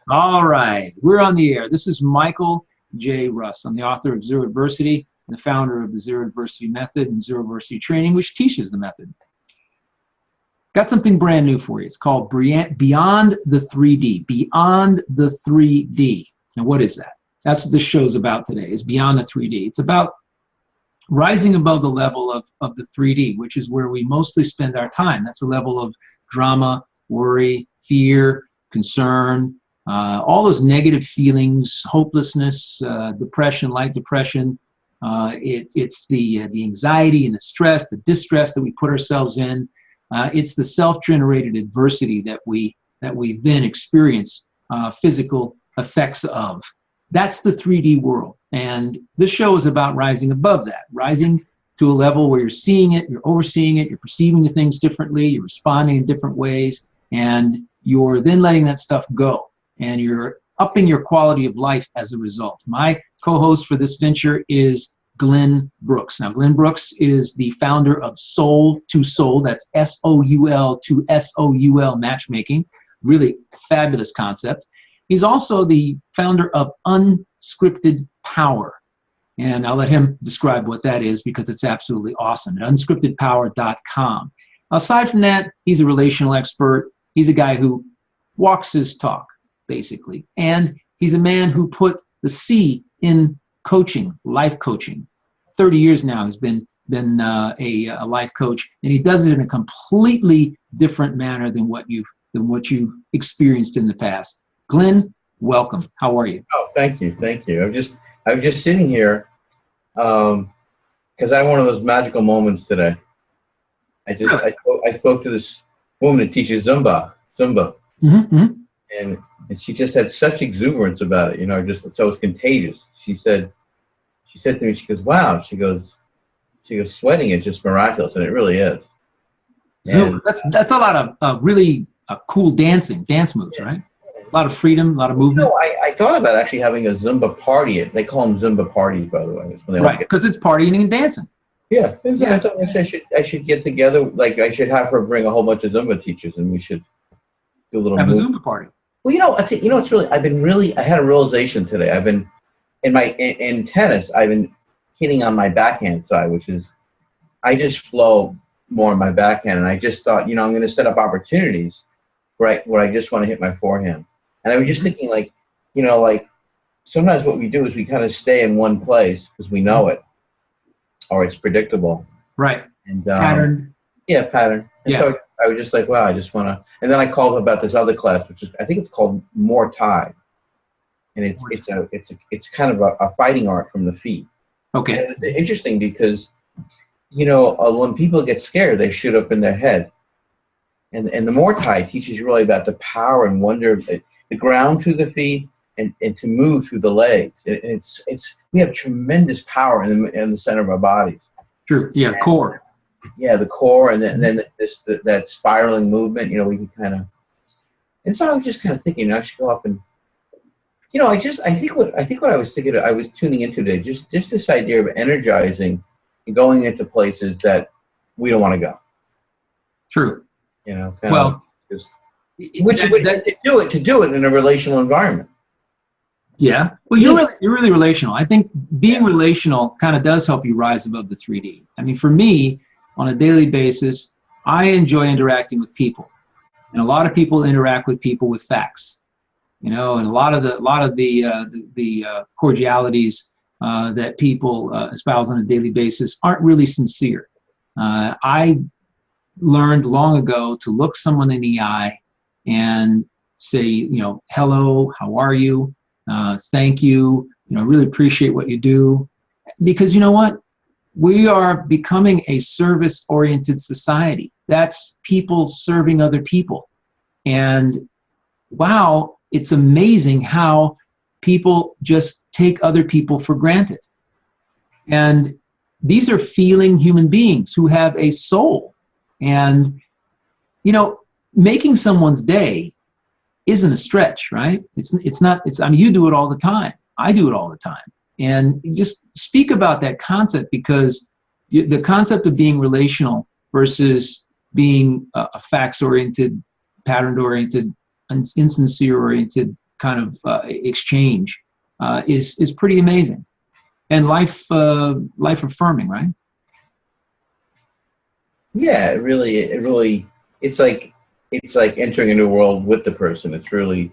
All right, we're on the air. This is Michael J. Russ. I'm the author of Zero Adversity and the founder of the Zero Adversity Method and Zero Adversity Training, which teaches the method. Got something brand new for you. It's called Beyond the 3D. Beyond the 3D. Now, what is that? That's what this show's about today, is Beyond the 3D. It's about rising above the level of the 3D, which is where we mostly spend our time. That's the level of drama, worry, fear, concern, all those negative feelings, hopelessness, depression, light depression. It's the anxiety and the stress, the distress that we put ourselves in. It's the self-generated adversity that we then experience physical effects of. That's the 3D world. And this show is about rising above that, rising to a level where you're seeing it, you're overseeing it, you're perceiving the things differently, you're responding in different ways, and you're then letting that stuff go. And you're upping your quality of life as a result. My co-host for this venture is Glenn Brooks. Now, Glenn Brooks is the founder of Soul to Soul. That's S-O-U-L to S-O-U-L Matchmaking. Really fabulous concept. He's also the founder of Unscripted Power. And I'll let him describe what that is because it's absolutely awesome at unscriptedpower.com. Aside from that, he's a relational expert. He's a guy who walks his talk, basically. And he's a man who put the C in coaching, life coaching. 30 years now he's been a life coach, and he does it in a completely different manner than what you've experienced in the past. Glenn, welcome. How are you? Oh, thank you. I was just sitting here because I had one of those magical moments today. I spoke to this woman that teaches Zumba, mm-hmm. and she just had such exuberance about it. Just so it was contagious. She said to me, she goes, "Wow," she goes, "Sweating is just miraculous," and it really is. So that's a lot of really cool dance moves, right? A lot of freedom, a lot of movement. I thought about actually having a Zumba party. They call them Zumba parties, by the way. Right, because it's partying and dancing. Yeah. I should get together. Like, I should have her bring a whole bunch of Zumba teachers, and we should do a little. Have a Zumba party. Well, it's really. I had a realization today. I've been in tennis. I've been hitting on my backhand side, which is I just flow more on my backhand, and I just thought, I'm going to set up opportunities where I just want to hit my forehand. And I was just thinking, like sometimes what we do is we kind of stay in one place because we know it, or it's predictable. Right. And pattern. Yeah, pattern. And yeah. So I was just like, wow, I just want to. And then I called about this other class, which is, I think it's called Muay Thai, and it's kind of a fighting art from the feet. Okay. And it's interesting because, when people get scared, they shoot up in their head, and the Muay Thai teaches you really about the power and wonder of the ground through the feet and to move through the legs. We have tremendous power in the center of our bodies. True. Yeah. Core. Yeah, the core, and then that spiraling movement. We can kind of. And so I was just kind of thinking, I should go up and. I think what I was thinking, I was tuning into today, just this idea of energizing and going into places that we don't want to go. True. To do it in a relational environment. Yeah. Well, you're really relational. I think being relational kind of does help you rise above the 3D. I mean, for me, on a daily basis, I enjoy interacting with people, and a lot of people interact with people with facts. And a lot of the cordialities that people espouse on a daily basis aren't really sincere. I learned long ago to look someone in the eye and say, hello, how are you? Thank you. Really appreciate what you do. Because you know what? We are becoming a service-oriented society. That's people serving other people. And wow, it's amazing how people just take other people for granted. And these are feeling human beings who have a soul. And, making someone's day isn't a stretch, right? It's not, you do it all the time. I do it all the time. And just speak about that concept, because the concept of being relational versus being a facts-oriented, pattern-oriented insincere-oriented kind of exchange is pretty amazing and life affirming, right? Yeah, it really, it's like entering into a world with the person. It's really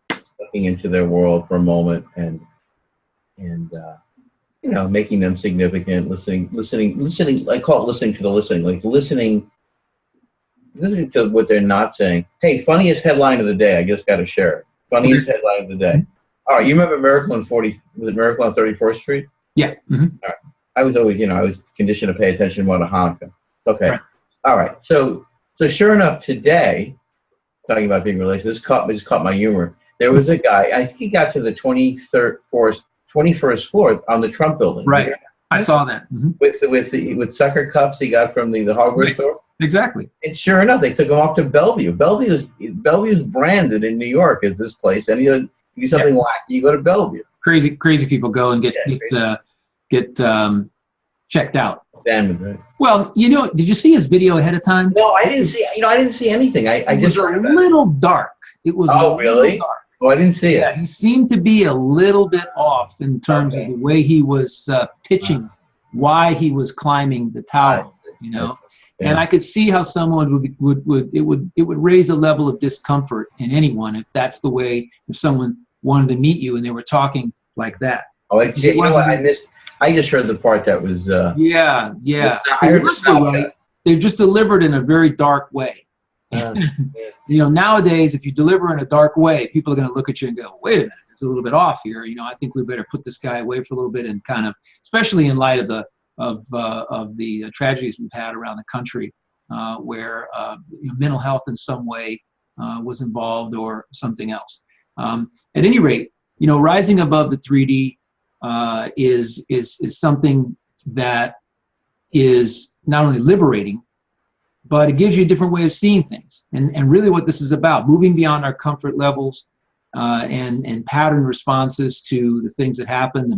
stepping into their world for a moment and making them significant, listening. I call it listening to the listening, like listening to what they're not saying. Hey, funniest headline of the day. I just got to share it. Funniest headline of the day. All right, you remember Miracle on 34th Street? Yeah. Mm-hmm. All right. I was always, I was conditioned to pay attention more to Hanukkah. Okay. Right. All right. So sure enough, today, talking about being related, this caught my humor. There was a guy, I think he got to the 21st floor on the Trump building. Right. I saw that. Mm-hmm. With sucker cups he got from the hardware store. Exactly. And sure enough, they took him off to Bellevue. Bellevue's branded in New York as this place. And you do something wacky, you go to Bellevue. Crazy people go and get checked out. Examined, right? Well, did you see his video ahead of time? No, I didn't see. I didn't see anything. I just a little dark. It was really dark. Oh, I didn't see it. Yeah, he seemed to be a little bit off in terms of the way he was pitching why he was climbing the tower. Yeah. And I could see how someone would raise a level of discomfort in anyone if that's the way, if someone wanted to meet you and they were talking like that. Oh, I missed. I just heard the part that was. Yeah. I heard the stop. They're just delivered in a very dark way. Nowadays, if you deliver in a dark way, people are going to look at you and go, wait a minute, it's a little bit off here. I think we better put this guy away for a little bit and kind of, especially in light of the tragedies we've had around the country where mental health in some way was involved or something else. At any rate, rising above the 3D is something that is not only liberating, but it gives you a different way of seeing things. And really what this is about, moving beyond our comfort levels and pattern responses to the things that happen, the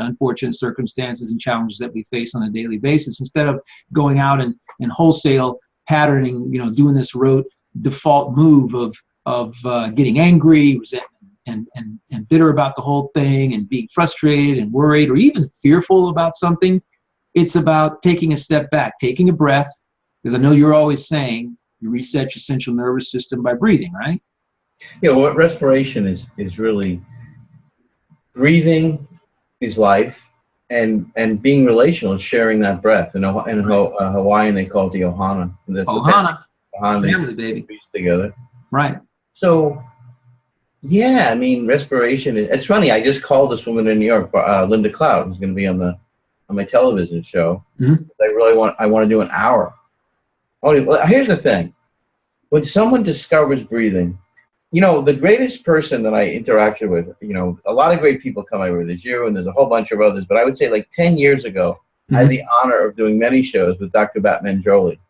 unfortunate circumstances and challenges that we face on a daily basis, instead of going out and wholesale patterning, doing this rote default move of getting angry, resentment, and bitter about the whole thing and being frustrated and worried or even fearful about something. It's about taking a step back, taking a breath, because I know you're always saying you reset your central nervous system by breathing, right? What respiration is really, breathing is life, and being relational is sharing that breath. In Hawaiian, they call it the ohana. Ohana, family, baby. Together. Right. So, respiration. It's funny. I just called this woman in New York, Linda Cloud, who's going to be on my television show. Mm-hmm. I want to do an hour. Oh, here's the thing. When someone discovers breathing, the greatest person that I interacted with, a lot of great people come over. There's you and there's a whole bunch of others. But I would say like 10 years ago, I had the honor of doing many shows with Dr. Batman Jolie.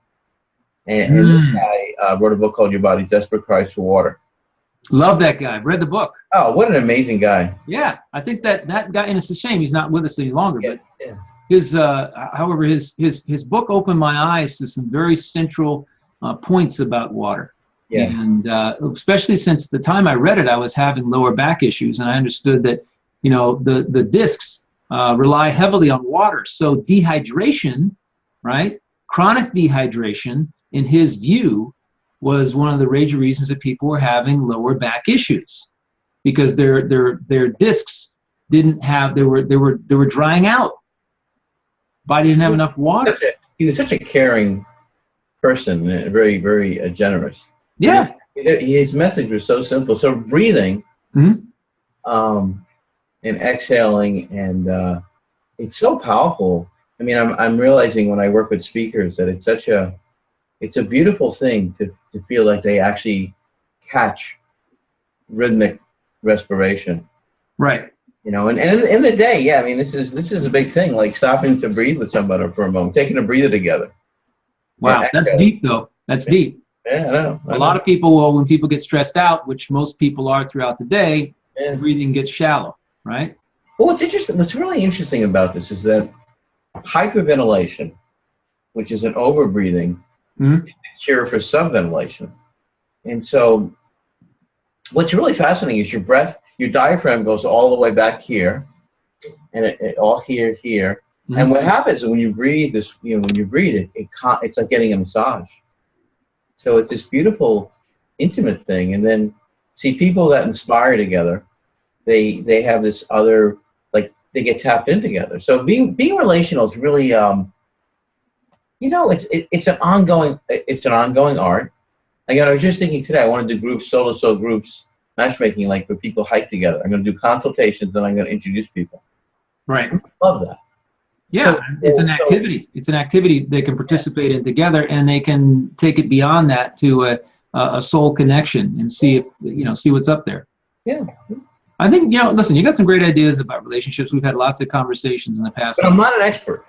And this guy wrote a book called Your Body's Desperate Cries for Water. Love that guy. I've read the book. Oh, what an amazing guy. Yeah. I think that guy, and it's a shame he's not with us any longer, but however, his book opened my eyes to some very central points about water. Yeah. And especially since the time I read it, I was having lower back issues, and I understood that, the discs rely heavily on water. So dehydration, right? Chronic dehydration, in his view, was one of the major reasons that people were having lower back issues, because their discs didn't have, they were drying out. Body didn't have enough water. He was such a caring person, very, very generous. Yeah. His message was so simple. So breathing, and exhaling, and it's so powerful. I mean, I'm realizing when I work with speakers that it's a beautiful thing to feel like they actually catch rhythmic respiration. Right. And in the day, this is a big thing, like stopping to breathe with somebody for a moment, taking a breather together. Wow, that's deep though. That's deep. Yeah, I know. A lot of people, when people get stressed out, which most people are throughout the day, breathing gets shallow, right? Well, what's really interesting about this is that hyperventilation, which is an over-breathing, is the cure for subventilation. And so what's really fascinating is your breath, your diaphragm goes all the way back here, and it all here, here. Mm-hmm. And what happens when you breathe this, when you breathe it's like getting a massage. So it's this beautiful, intimate thing. And then see people that inspire together, they have this other, like they get tapped in together. So being relational is really, it's an ongoing art. Again, I was just thinking today, I want to do groups, solo groups, matchmaking, like where people hike together. I'm going to do consultations, then I'm going to introduce people. Right. I love that. Yeah, it's an activity. It's an activity they can participate in together, and they can take it beyond that to a soul connection and see if see what's up there. Yeah. I think listen, you got some great ideas about relationships. We've had lots of conversations in the past. But I'm not an expert.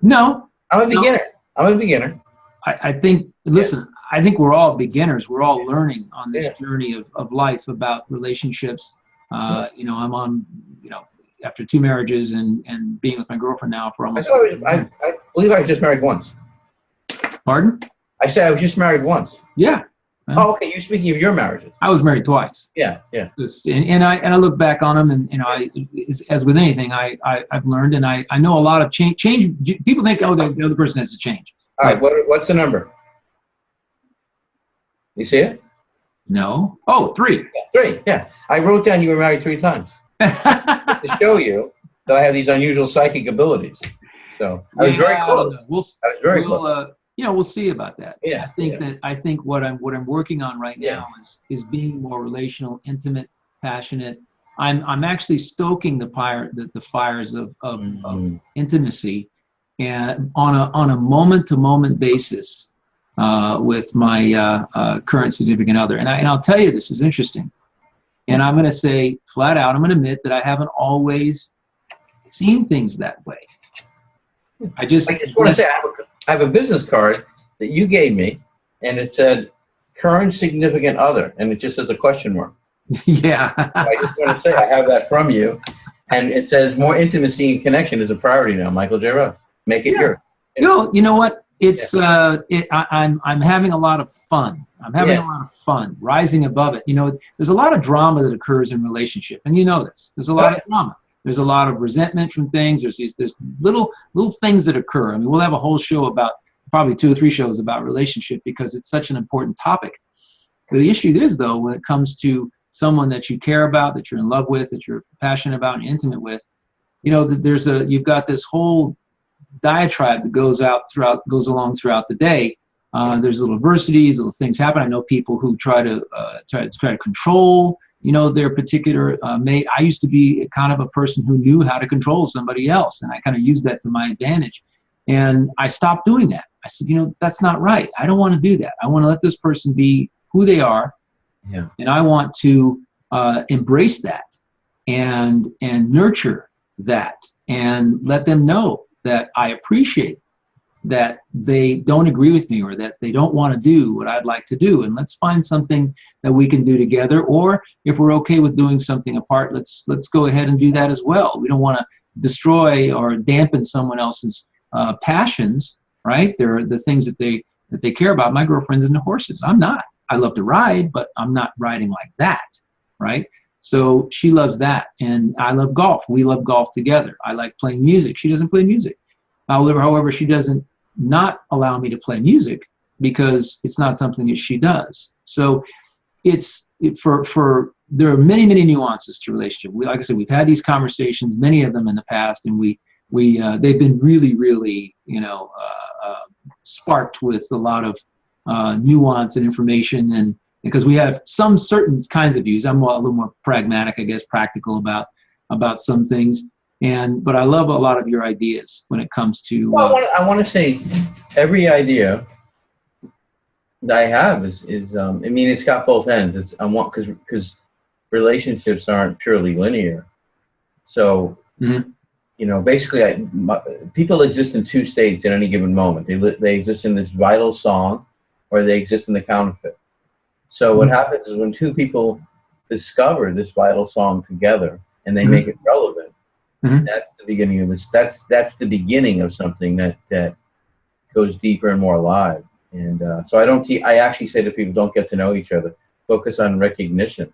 No, I'm a beginner. I'm a beginner. I think. Listen, I think we're all beginners. We're all learning on this journey of life about relationships. I'm on after 2 marriages and being with my girlfriend now for almost. I believe I was just married once. Pardon? I said I was just married once. Yeah. Oh, okay. You're speaking of your marriages. I was married twice. Yeah. And I look back on them, and as with anything, I've learned, and I know a lot of change. People think, oh, the other person has to change. All right. What's the number? You see it? No. Oh, 3. Yeah, 3. Yeah. I wrote down you were married 3 times. To show you that I have these unusual psychic abilities. So I was very close. I was very close. We'll see about that. Yeah. I think what I'm working on right now is being more relational, intimate, passionate. I'm actually stoking the fires of intimacy, and on a moment to moment basis with my current significant other. And I'll tell you, this is interesting. And I'm going to say flat out, I'm going to admit that I haven't always seen things that way. I just want to say I have a business card that you gave me, and it said current significant other, and it just says a question mark. Yeah. So I just want to say I have that from you, and it says more intimacy and connection is a priority now, Michael J. Russ. Make it yours. You know what? It's I'm having a lot of fun. I'm having a lot of fun rising above it. There's a lot of drama that occurs in relationship, and this. There's a lot of drama. There's a lot of resentment from things. There's little things that occur. I mean, we'll have a whole show about, probably 2 or 3 shows about relationship, because it's such an important topic. But the issue is, though, when it comes to someone that you care about, that you're in love with, that you're passionate about and intimate with, you've got this whole diatribe that goes along throughout the day. There's little adversities, little things happen. I know people who try to control, their particular mate. I used to be kind of a person who knew how to control somebody else, and I kind of used that to my advantage. And I stopped doing that. I said, that's not right. I don't want to do that. I want to let this person be who they are, and I want to embrace that and nurture that, and let them know that I appreciate that they don't agree with me, or that they don't want to do what I'd like to do. And let's find something that we can do together. Or if we're okay with doing something apart, let's go ahead and do that as well. We don't want to destroy or dampen someone else's passions, right? They're the things that they care about. My girlfriend's into horses. I'm not. I love to ride, but I'm not riding like that, right? So she loves that, and I love golf. We love golf together. I like playing music. She doesn't play music. However, she doesn't not allow me to play music because it's not something that she does. So there are many, many nuances to relationship. Like I said, we've had these conversations, many of them in the past, and they've been really, really, sparked with a lot of nuance and information, and because we have some certain kinds of views. I'm a little more pragmatic, I guess, practical about some things. But I love a lot of your ideas when it comes to. Well, I want to say every idea that I have is it's got both ends. Because relationships aren't purely linear. So, basically, people exist in 2 states at any given moment. They exist in this vital song, or they exist in the counterfeit. So what happens is when 2 people discover this vital song together and they make it relevant. That's the beginning of this. That's the beginning of something that goes deeper and more alive. And so I actually say to people, don't get to know each other. Focus on recognition.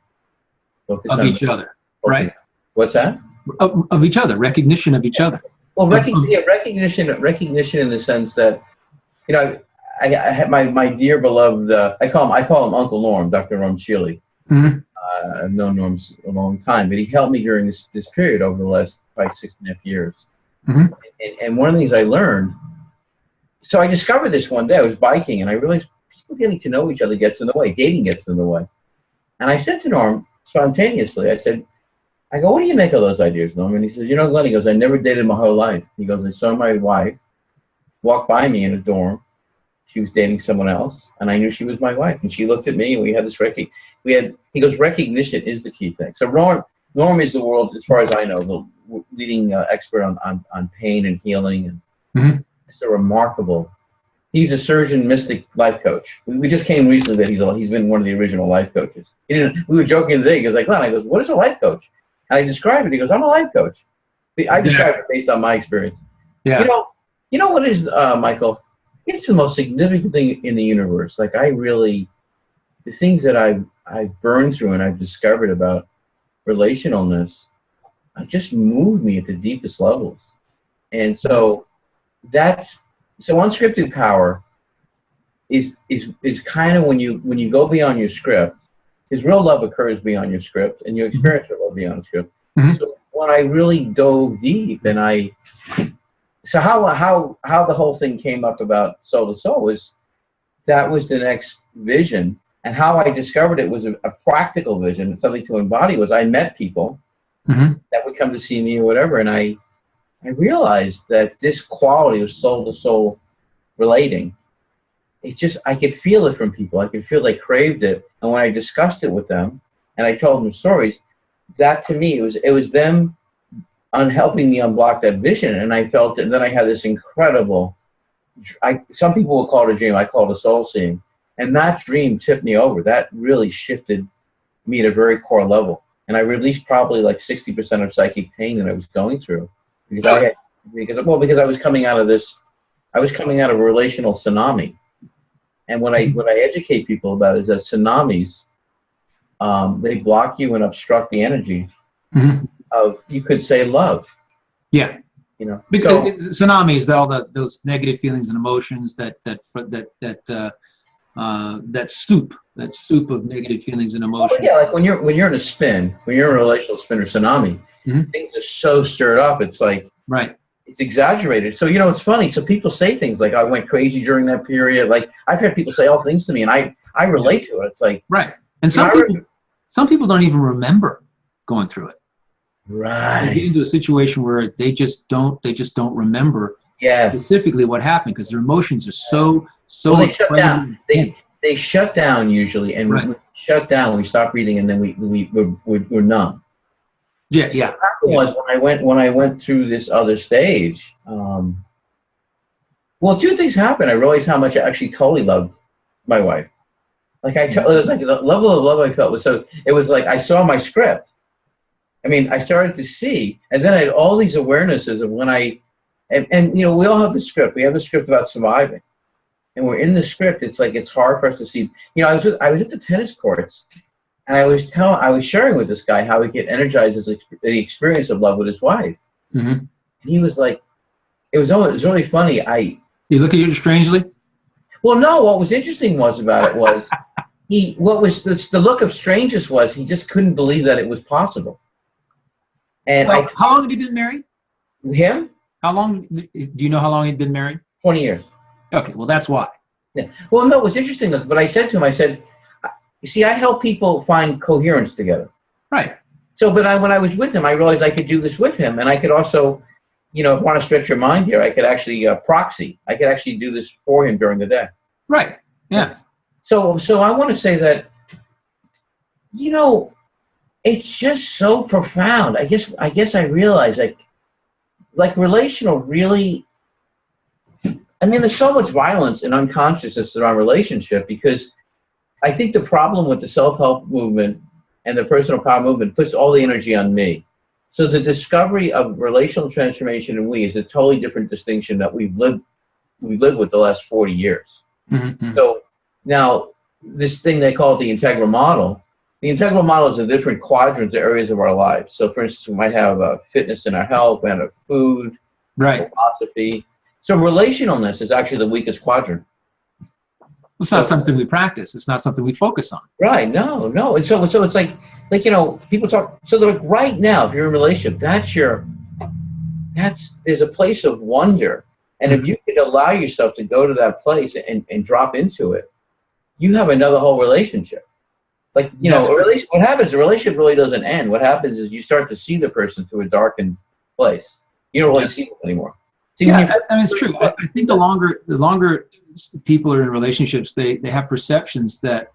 Focus of on each other, right? What's that? Of each other, recognition of each other. Well, recognition in the sense that, you know, I had my dear beloved, I call him Uncle Norm, Dr. Norm Shealy. Mm-hmm. I've known Norm a long time, but he helped me during this period over the last probably 6.5 years. Mm-hmm. And one of the things I learned, so I discovered this one day. I was biking, and I realized people getting to know each other gets in the way. Dating gets in the way. And I said to Norm spontaneously, I go, what do you make of those ideas, Norm? And he says, you know, Glenn, he goes, I never dated my whole life. He goes, I saw my wife walk by me in a dorm. She was dating someone else, and I knew she was my wife. And she looked at me, and we had this he goes, recognition is the key thing. So Norm is the world, as far as I know, the leading expert on pain and healing. And it's a remarkable, he's a surgeon, mystic, life coach. We just came recently that he's been one of the original life coaches. We were joking today. He goes, like, Glenn, I goes, what is a life coach? And I describe it. He goes, I'm a life coach. I describe it based on my experience. Yeah. You know what is, Michael? It's the most significant thing in the universe. Like, the things that I've burned through and I've discovered about relationalness, just moved me at the deepest levels. And so unscripted power is kind of when you go beyond your script, because real love occurs beyond your script, and you experience real love beyond the script. Mm-hmm. So when I really dove deep, and so how the whole thing came up about Soul to Soul was the next vision, and how I discovered it was a practical vision, something to embody. Was I met people that would come to see me or whatever, and I realized that this quality of soul to soul relating, I could feel it from people. I could feel they craved it. And when I discussed it with them and I told them stories, that to me, it was them helping me unblock that vision. And I felt it. And then I had this incredible, some people will call it a dream. I call it a soul seeing. And that dream tipped me over. That really shifted me at a very core level. And I released probably like 60% of psychic pain that I was going through. Because I was coming out of a relational tsunami. And what I educate people about is that tsunamis, they block you and obstruct the energy of, you could say, love. Yeah. You know, because tsunamis, all those negative feelings and emotions, that soup of negative feelings and emotions. Yeah, like when you're in a spin, when you're in a relational spin or tsunami, things are so stirred up. It's like, right. It's exaggerated. So, you know, it's funny. So people say things like, I went crazy during that period. Like, I've had people say all things to me, and I relate to it. It's like, right. And some people don't even remember going through it. Right. They get into a situation where they just don't remember specifically what happened, because their emotions are so they shut down. They shut down usually, and when we shut down, we stop breathing, and then we're numb. Yeah. So what happened was when I went through this other stage, two things happened. I realized how much I actually totally loved my wife. Like it was like the level of love I felt was so. It was like I saw my script. I mean, I started to see, and then I had all these awarenesses of when and you know, we all have the script. We have the script about surviving, and we're in the script. It's like it's hard for us to see. You know, I was at the tennis courts. And I was sharing with this guy how he get energized the experience of love with his wife. And he was like, it was really funny. You look at you strangely? Well, no. What was interesting about it was the look of strangeness was he just couldn't believe that it was possible. And how long had he been married? Him? How long? Do you know how long he'd been married? 20 years. Okay, well, that's why. Yeah. Well, no. It was interesting. But I said to him, you see, I help people find coherence together. Right. So, but when I was with him, I realized I could do this with him. And I could also, you know, if you want to stretch your mind here, I could actually proxy. I could actually do this for him during the day. Right. Yeah. So I want to say that, you know, it's just so profound. I guess I realized, like relational really, I mean, there's so much violence and unconsciousness around relationship, because I think the problem with the self-help movement and the personal power movement puts all the energy on me. So the discovery of relational transformation in we is a totally different distinction that we've lived with the last 40 years. So now this thing they call it the integral model, the integral model is the different quadrants, areas of our lives. So, for instance, we might have fitness in our health, we have food, Right. philosophy. So, relationalness is actually the weakest quadrant. It's not something we practice. It's not something we focus on. Right. No. And so it's like, people talk. So, like right now, if you're in a relationship, there's a place of wonder. And if you could allow yourself to go to that place and drop into it, you have another whole relationship. Like, what happens, the relationship really doesn't end. What happens is you start to see the person through a darkened place. You don't really see them anymore. It's true. I think the longer people are in relationships, they have perceptions that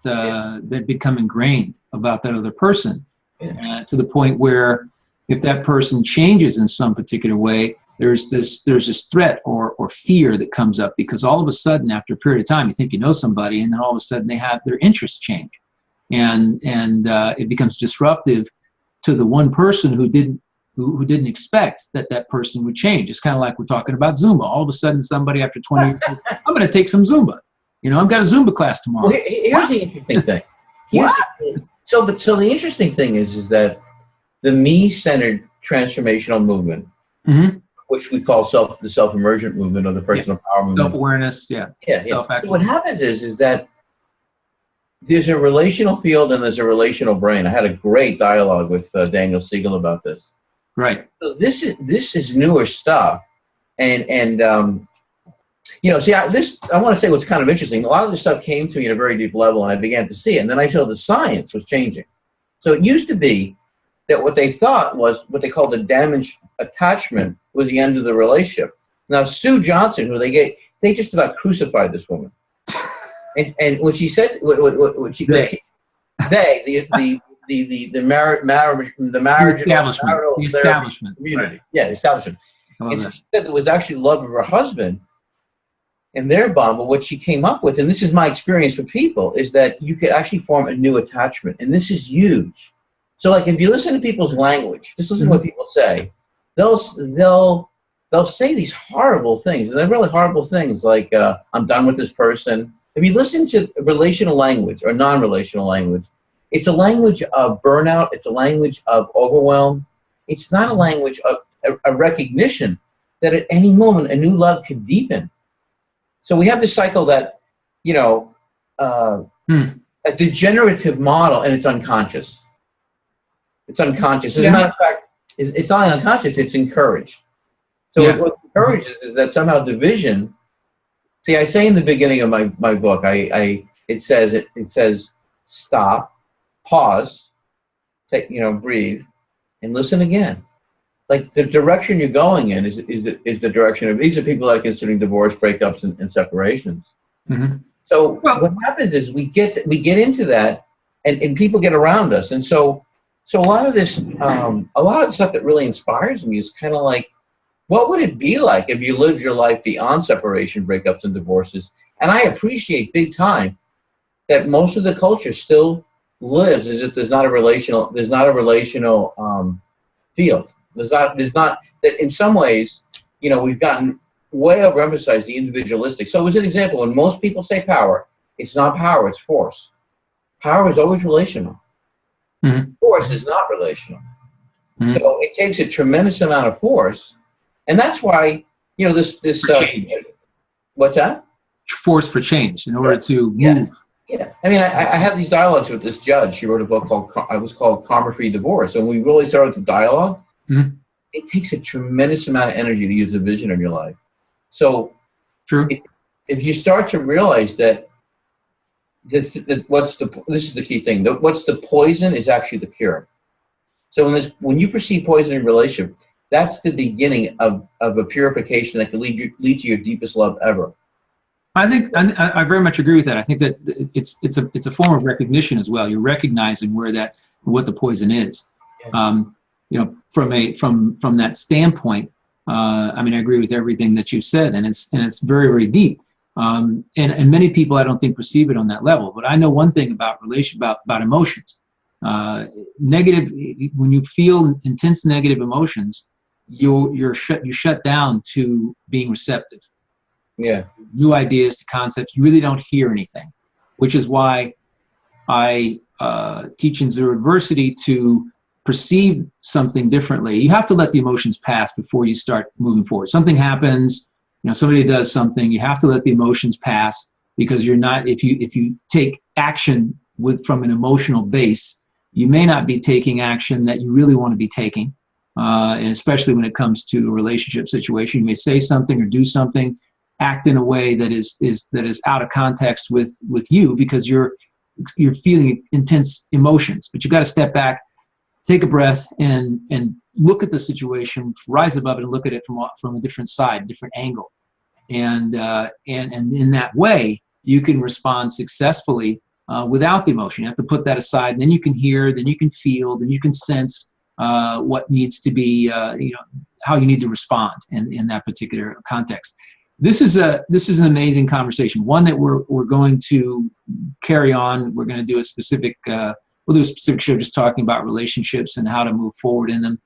become ingrained about that other person, to the point where if that person changes in some particular way, there's this threat or fear that comes up, because all of a sudden, after a period of time, you think you know somebody, and then all of a sudden they have their interests change, and it becomes disruptive to the one person who didn't expect that person would change. It's kind of like we're talking about Zumba. All of a sudden, somebody after 20 years, I'm going to take some Zumba. I've got a Zumba class tomorrow. Well, here's the interesting thing. So the interesting thing is that the me-centered transformational movement, which we call the self-emergent movement, or the personal power movement. Self-awareness, So what happens is that there's a relational field and there's a relational brain. I had a great dialogue with Daniel Siegel about this. Right. So this is newer stuff, and I want to say what's kind of interesting. A lot of this stuff came to me at a very deep level, and I began to see it. And then I saw the science was changing. So it used to be that what they thought was what they called the damaged attachment was the end of the relationship. Now, Sue Johnson, who they just about crucified this woman. And when she said, the establishment community. Right. Yeah, the establishment. And so she said it was actually love of her husband and their bond. But what she came up with, and this is my experience with people, is that you could actually form a new attachment. And this is huge. So, like, if you listen to people's language, just listen to what people say. They'll say these horrible things, and they're really horrible things, like I'm done with this person. If you listen to relational language or non-relational language, it's a language of burnout. It's a language of overwhelm. It's not a language of a recognition that at any moment a new love could deepen. So we have this cycle that, a degenerative model, and it's unconscious. It's unconscious. As a matter of fact, it's not unconscious, it's encouraged. So what's encouraged is that somehow division. See, I say in the beginning of my book, it says stop, pause, breathe, and listen again. Like, the direction you're going in is the direction of, these are people that are considering divorce, breakups, and separations. So what happens is we get into that, and people get around us, and so a lot of this, a lot of the stuff that really inspires me is kind of like, what would it be like if you lived your life beyond separation, breakups, and divorces? And I appreciate big time that most of the culture still lives as if there's not a relational field. There's not that in some ways, we've gotten way overemphasized the individualistic. So as an example, when most people say power, it's not power, it's force. Power is always relational. Force is not relational. So it takes a tremendous amount of force. And that's why, this what's that? Force for change in order to move. Yeah. I mean, I have these dialogues with this judge. She wrote a book called Karma-Free Divorce. And we really started the dialogue. It takes a tremendous amount of energy to use a vision in your life. So true. If you start to realize that this is the key thing. What's the poison is actually the cure. So when you perceive poison in a relationship, that's the beginning of a purification that can lead to your deepest love ever. I think I very much agree with that. I think that it's a form of recognition as well. You're recognizing what the poison is. From that standpoint, I agree with everything that you said, and it's very, very deep. And many people, I don't think, perceive it on that level. But I know one thing about emotions. Negative, when you feel intense negative emotions, you shut down to being receptive. New ideas, to concepts. You really don't hear anything, which is why I teaching zero adversity to perceive something differently, you have to let the emotions pass before you start moving forward. Something happens, somebody does something, you have to let the emotions pass, because you're not, if you take action from an emotional base, you may not be taking action that you really want to be taking. And especially when it comes to a relationship situation, you may say something or do something, act in a way that is out of context with you, because you're feeling intense emotions. But you've got to step back, take a breath, and look at the situation, rise above it, and look at it from a different side, different angle. And in that way, you can respond successfully without the emotion. You have to put that aside, and then you can hear, then you can feel, then you can sense what needs to be, how you need to respond in that particular context. This is an amazing conversation, one that we're going to carry on. We're going to do a specific we'll do a specific show just talking about relationships and how to move forward in them.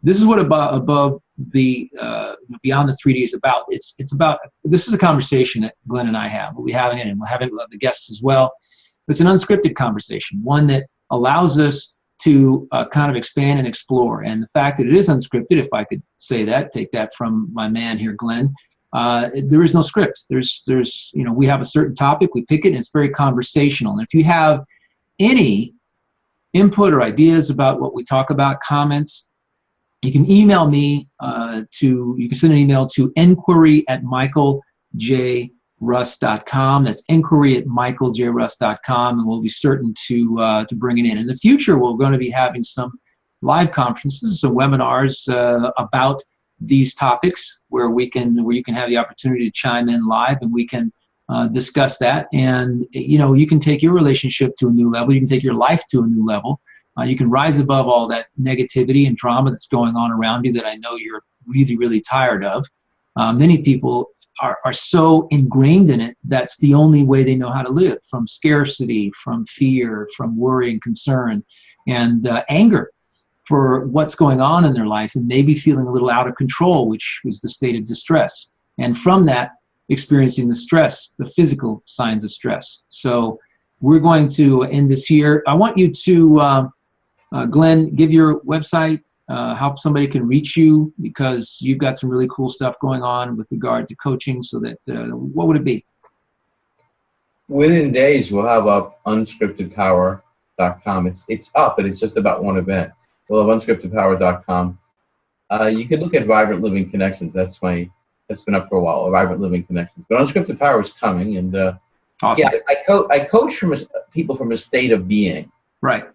This is what above the beyond the 3D is about. It's about, this is a conversation that Glenn and I have. We'll be having it, and we'll have it with the guests as well. It's an unscripted conversation, one that allows us to kind of expand and explore. And the fact that it is unscripted, if I could say that, take that from my man here, Glenn, there is no script. There's we have a certain topic, we pick it, and it's very conversational. And if you have any input or ideas about what we talk about, comments, you can email me you can send an email to inquiry@michaeljruss.com. That's inquiry@michaeljruss.com, and we'll be certain to bring it in. In the future, we're going to be having some live conferences, some webinars about these topics where you can have the opportunity to chime in live, and we can discuss that. And you can take your relationship to a new level. You can take your life to a new level. You can rise above all that negativity and drama that's going on around you that I know you're really, really tired of. Many people are so ingrained in it, that's the only way they know how to live, from scarcity, from fear, from worry and concern, and anger for what's going on in their life, and maybe feeling a little out of control, which is the state of distress. And from that, experiencing the stress, the physical signs of stress. So we're going to end this here. I want you to, Glenn, give your website, how somebody can reach you, because you've got some really cool stuff going on with regard to coaching. So that, what would it be? Within days, we'll have up unscriptedpower.com. It's up, but it's just about one event. We'll have unscriptedpower.com. You can look at Vibrant Living Connections. That's been up for a while, Vibrant Living Connections. But Unscripted Power is coming, and awesome. Yeah, I coach people from a state of being. Right.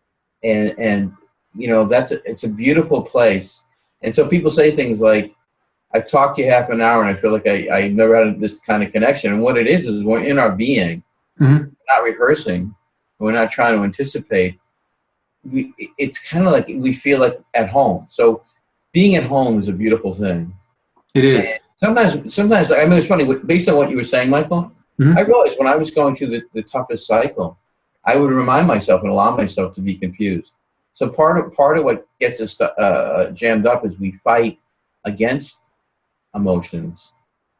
And it's a beautiful place. And so people say things like, I've talked to you half an hour and I feel like I never had this kind of connection. And what it is we're in our being, mm-hmm. not rehearsing, we're not trying to anticipate. It's kind of like we feel like at home. So being at home is a beautiful thing. It is. And sometimes, I mean, it's funny, based on what you were saying, Michael, mm-hmm. I realized when I was going through the toughest cycle, I would remind myself and allow myself to be confused. So part of what gets us jammed up is we fight against emotions,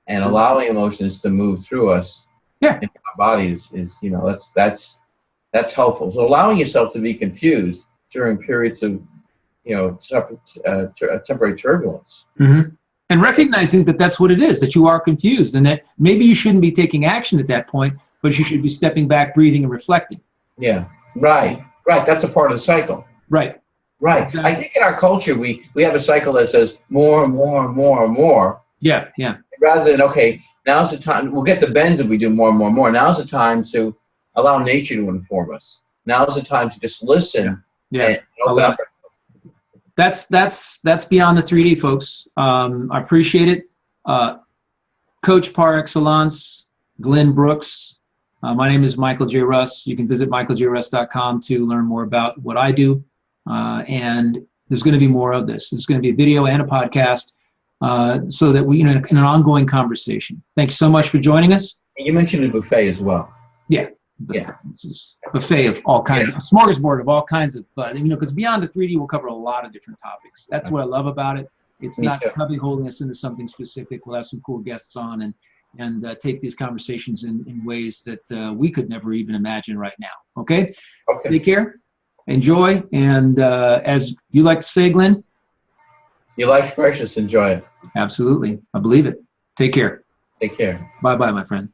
and allowing emotions to move through us into our bodies is that's helpful. So allowing yourself to be confused during periods of temporary turbulence. Mm-hmm. And recognizing that that's what it is, that you are confused, and that maybe you shouldn't be taking action at that point, but you should be stepping back, breathing, and reflecting. Yeah, right. That's a part of the cycle. Right. Exactly. I think in our culture, we have a cycle that says more and more and more and more. Yeah. Rather than, okay, now's the time, we'll get the bends if we do more and more and more. Now's the time to allow nature to inform us. Now's the time to just listen. Yeah. And open up. That's beyond the 3D, folks. I appreciate it. Coach par excellence, Glenn Brooks. My name is Michael J. Russ. You can visit michaeljruss.com to learn more about what I do. And there's going to be more of this. There's going to be a video and a podcast so that we, in an ongoing conversation. Thank you so much for joining us. And you mentioned a buffet as well. Yeah. This is a buffet of all kinds, a smorgasbord of all kinds of, because beyond the 3D, we'll cover a lot of different topics. That's what I love about it. It's not cubby holding us into something specific. We'll have some cool guests on and take these conversations in ways that we could never even imagine right now. Okay? Take care. enjoy. And as you like to say, Glenn, Your life's precious. Enjoy it. absolutely. I believe it. Take care. Take care. Bye-bye, my friend.